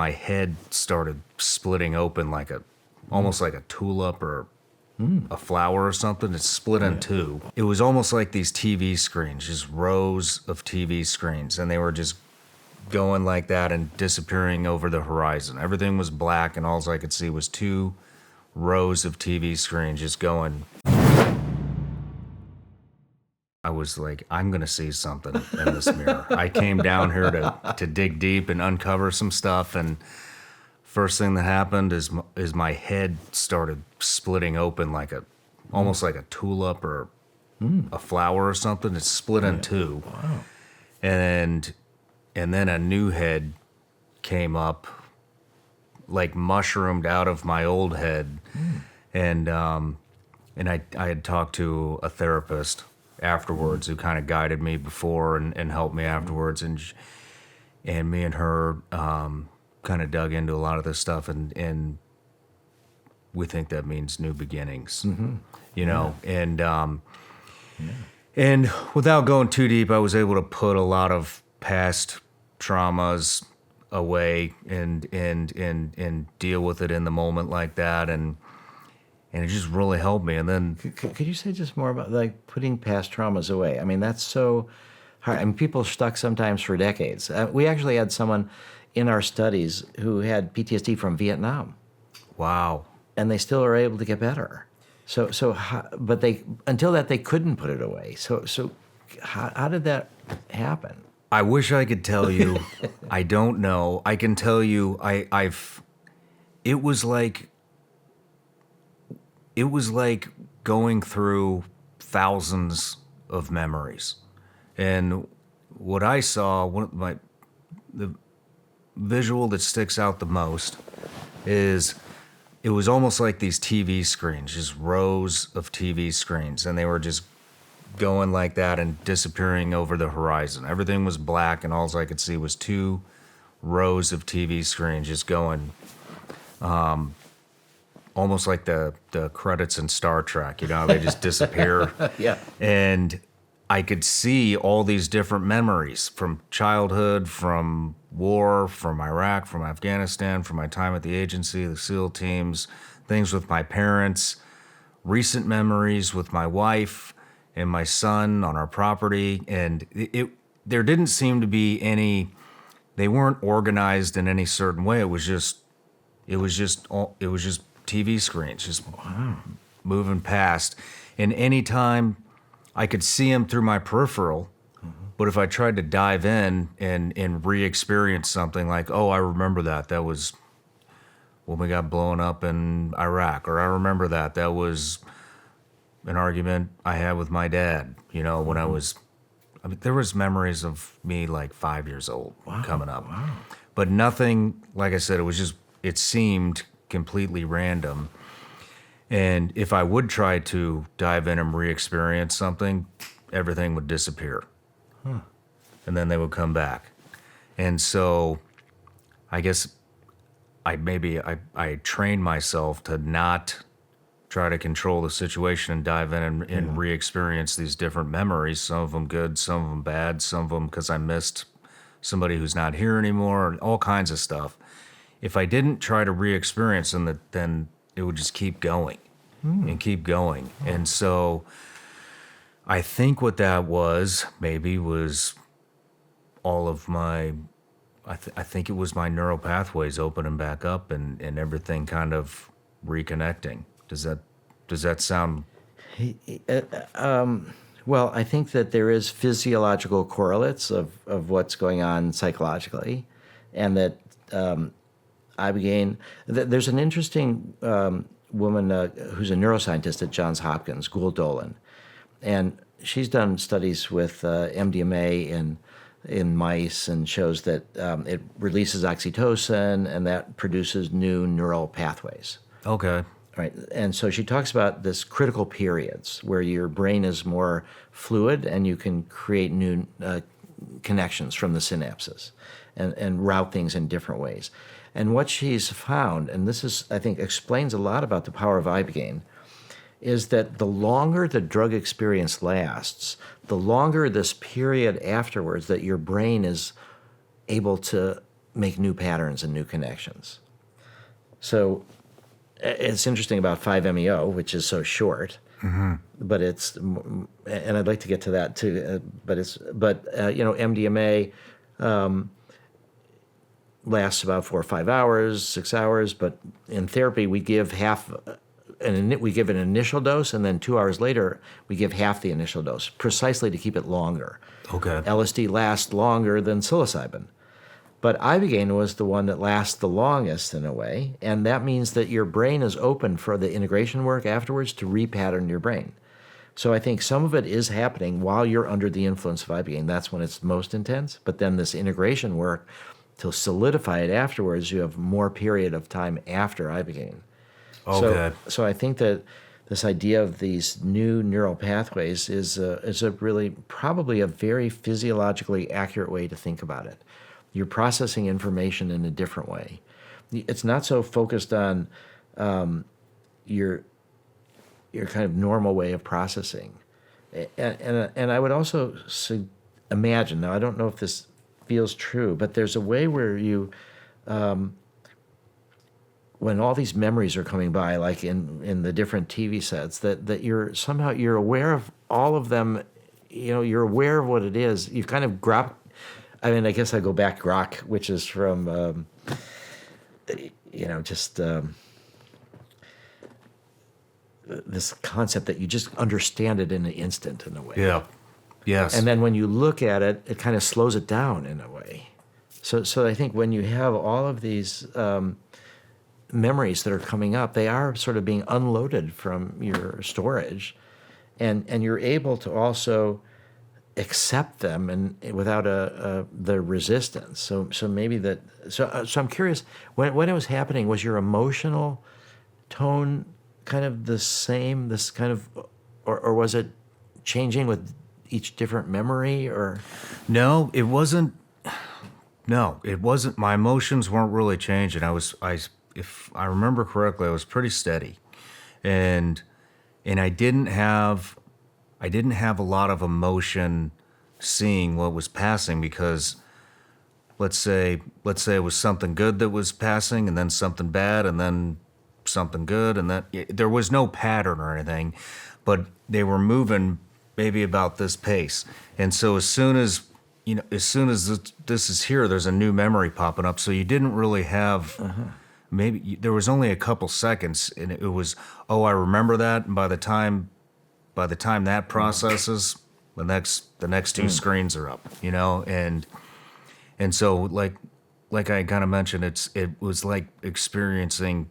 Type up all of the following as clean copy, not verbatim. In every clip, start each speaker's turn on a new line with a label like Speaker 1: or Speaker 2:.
Speaker 1: my head started splitting open almost like a tulip or a flower or something. It split in two. It was almost like these TV screens, just rows of TV screens, and they were just going like that and disappearing over the horizon. Everything was black, and all I could see was two rows of TV screens just going. I was like, I'm gonna see something in this mirror. I came down here to dig deep and uncover some stuff, and first thing that happened is my head started splitting open almost like a tulip or a flower or something. It split in two.
Speaker 2: Wow.
Speaker 1: And then a new head came up, like mushroomed out of my old head. And I had talked to a therapist afterwards who kind of guided me before and helped me afterwards. And me and her kind of dug into a lot of this stuff, and we think that means new beginnings, you know. And without going too deep, I was able to put a lot of past traumas away and deal with it in the moment like that, and it just really helped me. And then
Speaker 2: Could you say just more about like putting past traumas away? I mean, that's so hard. I mean, people are stuck sometimes for decades. We actually had someone in our studies who had PTSD from Vietnam,
Speaker 1: wow.
Speaker 2: and they still are able to get better. But until that they couldn't put it away. So how did that happen?
Speaker 1: I wish I could tell you. I don't know. I can tell you it was like going through thousands of memories. And what I saw, the visual that sticks out the most is it was almost like these TV screens, just rows of TV screens, and they were just going like that and disappearing over the horizon. Everything was black, and all I could see was two rows of TV screens just going, almost like the credits in Star Trek, you know, they just disappear.
Speaker 2: Yeah.
Speaker 1: And I could see all these different memories from childhood, from war, from Iraq, from Afghanistan, from my time at the agency, the SEAL teams, things with my parents, recent memories with my wife and my son on our property. And there didn't seem to be any, they weren't organized in any certain way. It was just TV screens, just moving past. And anytime I could see them through my peripheral, but if I tried to dive in and re-experience something like, oh, I remember that was when we got blown up in Iraq, or I remember that was an argument I had with my dad, you know, when there was memories of me like 5 years old coming up. Wow. But nothing, like I said, it seemed completely random. And if I would try to dive in and re-experience something, everything would disappear. And then they would come back. And so I guess I trained myself to not try to control the situation and dive in and re-experience these different memories, some of them good, some of them bad, some of them because I missed somebody who's not here anymore, all kinds of stuff. If I didn't try to re-experience them, then it would just keep going and keep going. And so I think what that was all of my, I think it was my neural pathways opening back up and everything kind of reconnecting. Does that sound?
Speaker 2: Well, I think that there is physiological correlates of what's going on psychologically, and that there's an interesting woman who's a neuroscientist at Johns Hopkins, Gould Dolan, and she's done studies with MDMA in mice and shows that it releases oxytocin and that produces new neural pathways.
Speaker 1: Okay.
Speaker 2: Right. And so she talks about this critical periods where your brain is more fluid and you can create new connections from the synapses and route things in different ways. And what she's found, and this is, I think, explains a lot about the power of Ibogaine, is that the longer the drug experience lasts, the longer this period afterwards that your brain is able to make new patterns and new connections. So it's interesting about 5-MeO, which is so short, but and I'd like to get to that too. But MDMA lasts about 4 or 5 hours, 6 hours. But in therapy, we give we give an initial dose, and then 2 hours later, we give half the initial dose, precisely to keep it longer.
Speaker 1: Okay.
Speaker 2: LSD lasts longer than psilocybin. But ibogaine was the one that lasts the longest in a way, and that means that your brain is open for the integration work afterwards to repattern your brain. So I think some of it is happening while you're under the influence of ibogaine. That's when it's most intense. But then this integration work, to solidify it afterwards, you have more period of time after ibogaine.
Speaker 1: Okay.
Speaker 2: So I think that this idea of these new neural pathways is a really probably a very physiologically accurate way to think about it. You're processing information in a different way. It's not so focused on your kind of normal way of processing. And I would also imagine, now I don't know if this feels true, but there's a way where you, when all these memories are coming by, like in the different TV sets, that you're aware of all of them. You're aware of what it is. You've kind of I guess I go back grok, which is from, this concept that you just understand it in an instant in a way.
Speaker 1: Yeah. Yes.
Speaker 2: And then when you look at it, it kind of slows it down in a way. So I think when you have all of these memories that are coming up, they are sort of being unloaded from your storage, and you're able to also accept them and without the resistance. So maybe that. So I'm curious, when it was happening, was your emotional tone kind of the same? This kind of, or was it changing with each different memory? Or
Speaker 1: No, it wasn't. No, it wasn't. My emotions weren't really changing. If I remember correctly, I was pretty steady, and I didn't have a lot of emotion seeing what was passing, because let's say it was something good that was passing, and then something bad, and then something good, and then there was no pattern or anything, but they were moving maybe about this pace. And so as soon as this is here, there's a new memory popping up. So you didn't really have maybe there was only a couple seconds, and it was, oh, I remember that, and by the time that processes, the next two screens are up, and so like I kind of mentioned, it was like experiencing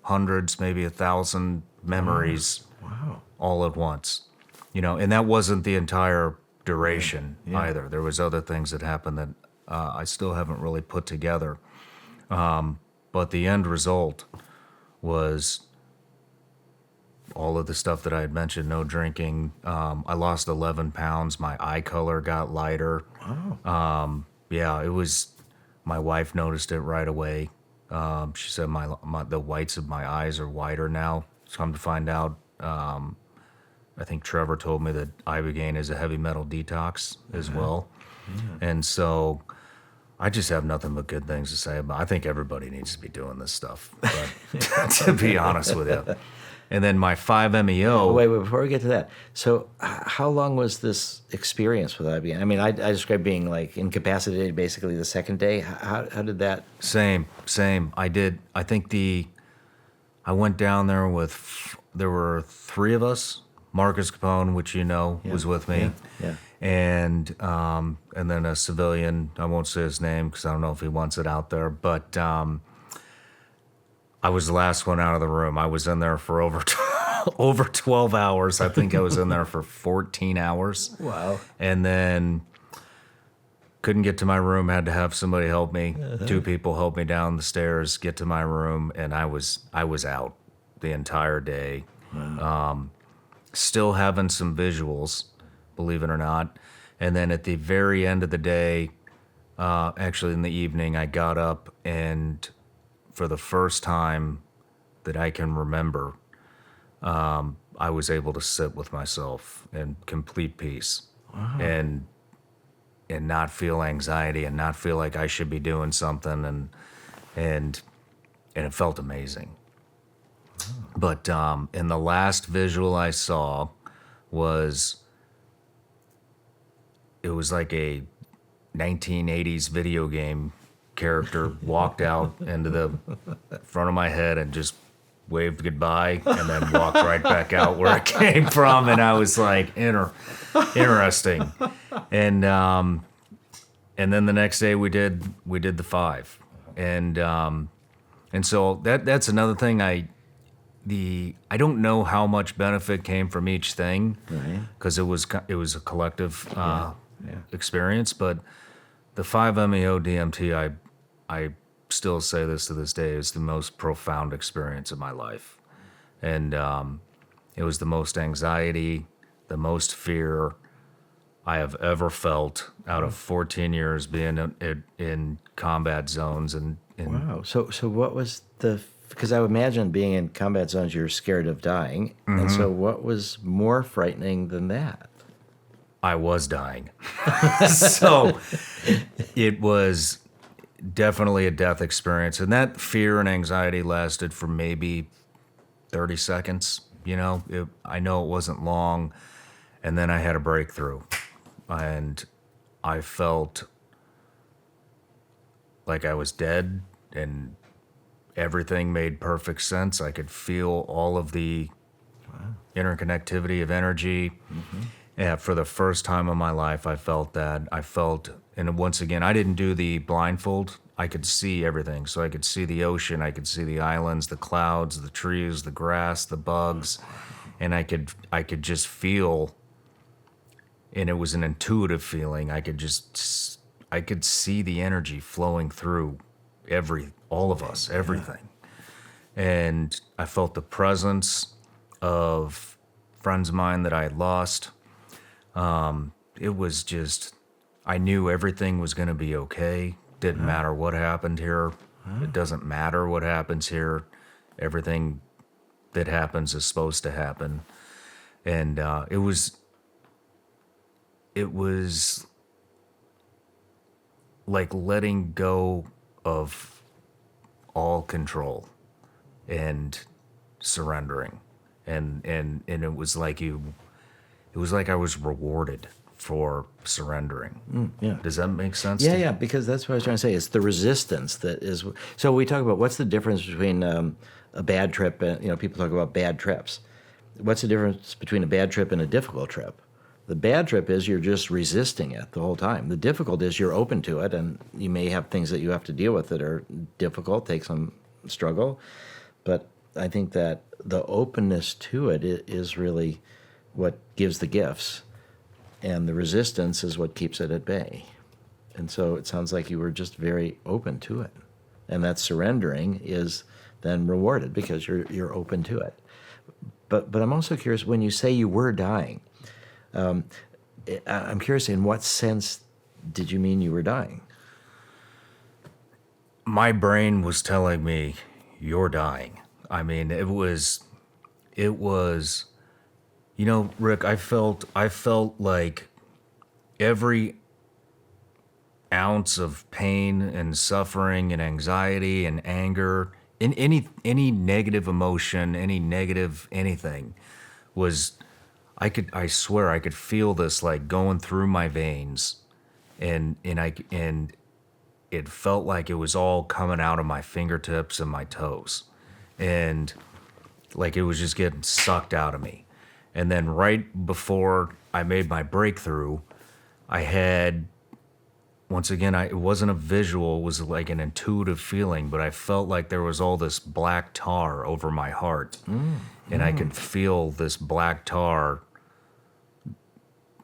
Speaker 1: hundreds, maybe 1,000 memories all at once, and that wasn't the entire duration either. There was other things that happened that I still haven't really put together, but the end result was all of the stuff that I had mentioned. No drinking. I lost 11 pounds. My eye color got lighter.
Speaker 2: wow,
Speaker 1: Yeah, it was. My wife noticed it right away. She said the whites of my eyes are whiter now. Come to find out, I think Trevor told me that ibogaine is a heavy metal detox as well, and so I just have nothing but good things to say about. I think everybody needs to be doing this stuff, but to be honest with you. And then my 5-MeO.
Speaker 2: Wait, before we get to that, so how long was this experience with ibogaine? I mean, I described being like incapacitated basically the second day. How did that?
Speaker 1: Same. I did. I think I went down there there were 3 of us. Marcus Capone, which was with me.
Speaker 2: Yeah.
Speaker 1: And then a civilian. I won't say his name because I don't know if he wants it out there. But I was the last one out of the room. I was in there for over 12 hours. I think I was in there for 14 hours.
Speaker 2: Wow.
Speaker 1: And then couldn't get to my room. Had to have somebody help me. 2 people helped me down the stairs, get to my room, and I was out the entire day.
Speaker 2: Wow.
Speaker 1: Still having some visuals, believe it or not. And then at the very end of the day, actually in the evening, I got up, and for the first time that I can remember, I was able to sit with myself in complete peace.
Speaker 2: Wow.
Speaker 1: And not feel anxiety and not feel like I should be doing something, and it felt amazing. But in the last visual I saw was, it was like a 1980s video game character walked out into the front of my head and just waved goodbye and then walked right back out where it came from, and I was like, interesting. And then the next day we did the 5, and so that's another thing. I don't know how much benefit came from each thing, because it was a collective experience, but the 5-MeO DMT, I still say this to this day, is the most profound experience of my life. And it was the most anxiety, the most fear I have ever felt out of 14 years being in combat zones. And
Speaker 2: Wow. So what was because I would imagine being in combat zones, you're scared of dying. And so what was more frightening than that?
Speaker 1: I was dying. So it was definitely a death experience. And that fear and anxiety lasted for maybe 30 seconds. I know it wasn't long. And then I had a breakthrough. And I felt like I was dead, and everything made perfect sense. I could feel all of the interconnectivity of energy. And for the first time in my life, I felt that. And once again, I didn't do the blindfold. I could see everything. So I could see the ocean, I could see the islands, the clouds, the trees, the grass, the bugs, and I could just feel. And it was an intuitive feeling. I could see the energy flowing through all of us, everything. And I felt the presence of friends of mine that I had lost. It was just, I knew everything was going to be okay. Didn't matter what happened here. It doesn't matter what happens here. Everything that happens is supposed to happen. And it was like letting go of all control and surrendering. And it was like I was rewarded for surrendering.
Speaker 2: Yeah.
Speaker 1: Does that make sense?
Speaker 2: Yeah, because that's what I was trying to say. It's the resistance that is. So we talk about what's the difference between a bad trip and, people talk about bad trips. What's the difference between a bad trip and a difficult trip? The bad trip is you're just resisting it the whole time. The difficult is you're open to it, and you may have things that you have to deal with that are difficult, take some struggle. But I think that the openness to it is really what gives the gifts, and the resistance is what keeps it at bay. And so it sounds like you were just very open to it, and that surrendering is then rewarded because you're open to it. But I'm also curious, when you say you were dying, I'm curious, in what sense did you mean you were dying?
Speaker 1: My brain was telling me, you're dying. I mean, it was, Rick, I felt like every ounce of pain and suffering and anxiety and anger, in any negative emotion, any negative anything, was, I swear I could feel this like going through my veins, and it felt like it was all coming out of my fingertips and my toes, and like it was just getting sucked out of me. And then right before I made my breakthrough, I had, once again, it wasn't a visual, it was like an intuitive feeling, but I felt like there was all this black tar over my heart. And I could feel this black tar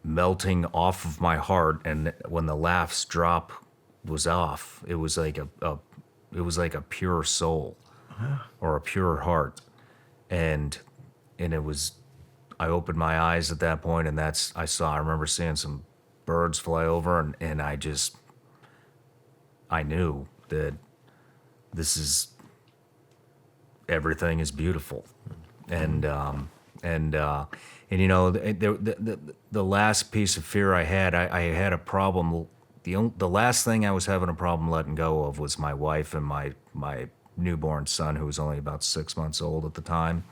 Speaker 1: melting off of my heart, and when the last drop was off, it was like a pure soul or a pure heart. And it was, I opened my eyes at that point, and I remember seeing some birds fly over, and I knew that everything is beautiful. And And you know, the last piece of fear I had a problem. The last thing I was having a problem letting go of was my wife and my newborn son, who was only about 6 months old at the time.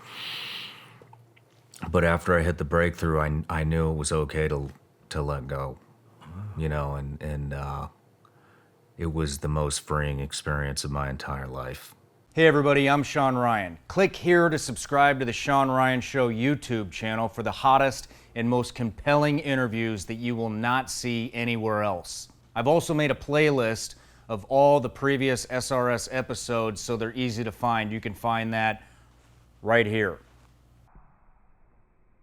Speaker 1: But after I hit the breakthrough, I knew it was okay to let go, you know, and it was the most freeing experience of my entire life.
Speaker 3: Hey everybody, I'm Shawn Ryan. Click here to subscribe to the Shawn Ryan Show YouTube channel for the hottest and most compelling interviews that you will not see anywhere else. I've also made a playlist of all the previous SRS episodes so they're easy to find. You can find that right here.